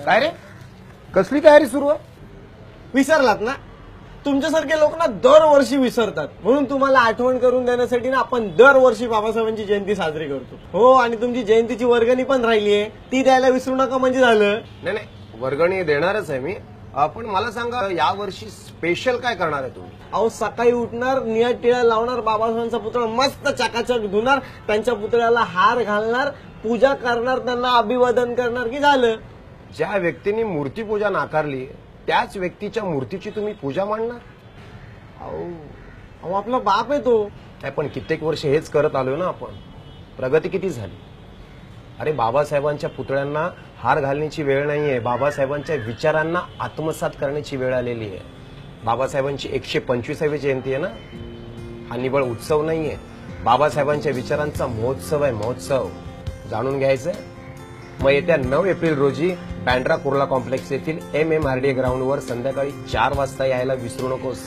काय रे, कसली तयारी सुरू आहे? विसरलात ना? तुमच्यासारखे लोक ना दरवर्षी विसरतात, म्हणून तुम्हाला आठवण करून देण्यासाठी ना आपण दरवर्षी बाबासाहेबांची जयंती साजरी करतो. हो, आणि तुमची जयंतीची वर्गणी पण राहिलीये, ती द्यायला विसरू नका म्हणजे झालं. नाही, वर्गणी देणारच आहे मी. पण मला सांगा, या वर्षी स्पेशल काय करणार आहे तुम्ही? अहो, सकाळी उठणार, निळ्या टिळा लावणार, बाबासाहेबांचा पुतळा मस्त चकाचक धुणार, त्यांच्या पुतळ्याला हार घालणार, पूजा करणार, त्यांना अभिवादन करणार की झालं. ज्या व्यक्तीने मूर्तीपूजा नाकारली त्याच व्यक्तीच्या मूर्तीची तुम्ही पूजा मांडणार? अहो, आपला बाप आहे तो. पण कित्येक वर्ष हेच करत आलोय ना आपण. प्रगती किती झाली? अरे, बाबासाहेबांच्या पुतळ्यांना हार घालण्याची वेळ नाहीये, बाबासाहेबांच्या विचारांना आत्मसात करण्याची वेळ आलेली आहे. बाबासाहेबांची 125वी जयंती आहे ना. हा निव्वळ उत्सव नाहीये, बाबासाहेबांच्या विचारांचा महोत्सव आहे. महोत्सव जाणून घ्यायचंय? मग येत्या 9 एप्रिल रोजी बँड्रा कुर्ला कॉम्प्लेक्स येथील MMRDA ग्राउंडवर संध्याकाळी 4 वाजता यायला विसरू नकोस.